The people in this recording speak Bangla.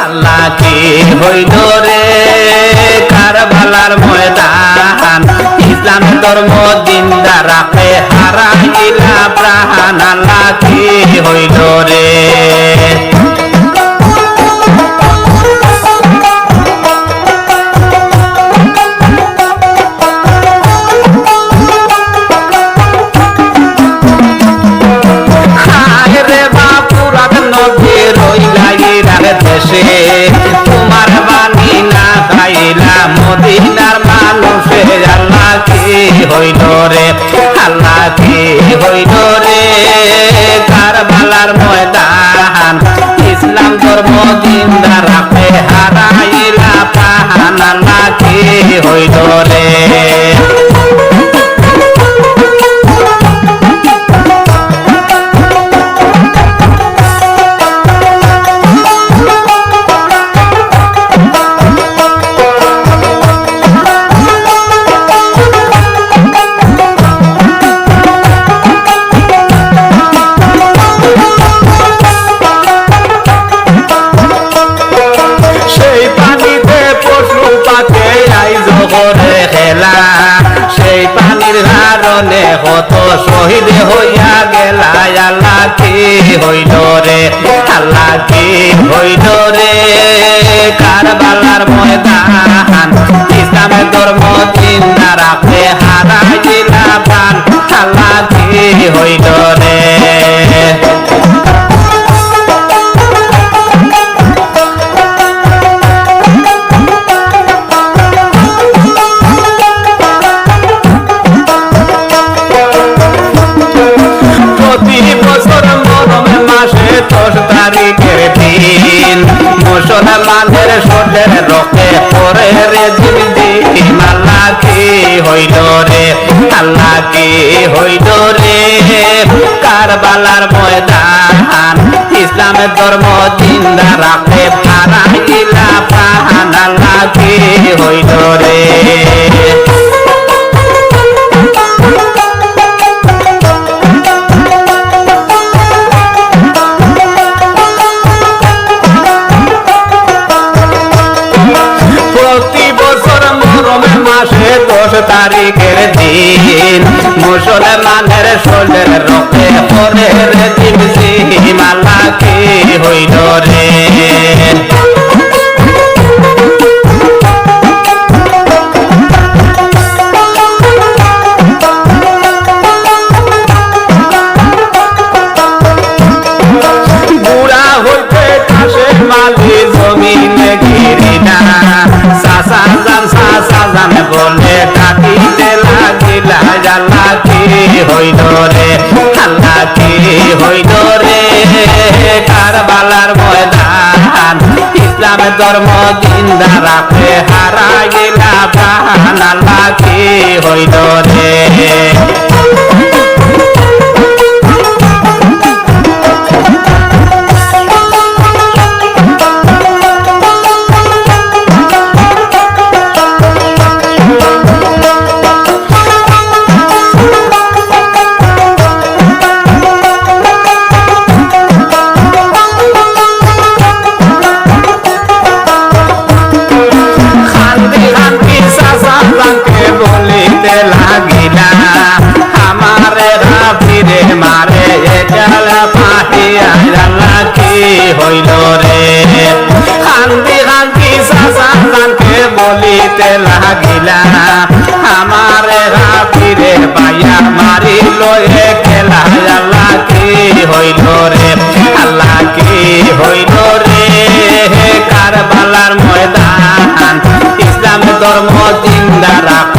আল্লাহ কি হইল রে কারবালার ময়দান ইসলাম ধর্ম জিন্দা রাখে হারাইলা প্রাণ আল্লাহ কি হইল রে তোমার বাণী না খাইলা মদিনার মানুষে আল্লাহ কি হইল রে আল্লাহ কি হইল রে কারবালার ময়দান ইসলাম ধর্ম জিন্দা রাখে হারাইলা প্রাণ আল্লাহ কি হইল রে সেই পানির কারণে কত শহীদ হইয়া গেলা আল্লাহ কি হইল রে আল্লাহ কি হইল রে কারবালার ময়দান ইসলামের ধর্ম জিন্দা রাখে হারাইলা প্রাণ আল্লাহ কি হইল রে মুসলমানের শরীরের রক্তে পরে রে জিন্দিম আল্লাহ কি হইল রে আল্লাহ কি হইল রে কারবালার ময়দান ইসলামের ধর্ম জিন্দা রাখে হারাইলা প্রাণ আল্লাহ কি হইল রে তারিখের দিন মুসলমানের শরীরের রক্তে পরে রে জিম আল্লাহ কি হইল রে বুড়া হইতে কাশে মালি জমিনে গিরিনা সাসাজান বলে ডাকিতে লাগিলা আল্লাহ কি হইল রে আল্লাহ কি হইল রে কারবালার ময়দান ইসলামের ধর্ম জিন্দা রাখে হারাইলা প্রাণ আল্লাহ কি হইল রে হইল রে কান্দি কান্দি সাসানকে বলিতে লাগিলা আমার রাফিরে পাইয়া মারিল খেলা আল্লাহ কি হইল রে আল্লাহ কি হইল রে কারবালার ময়দান ইসলাম ধর্ম জিন্দা রাখ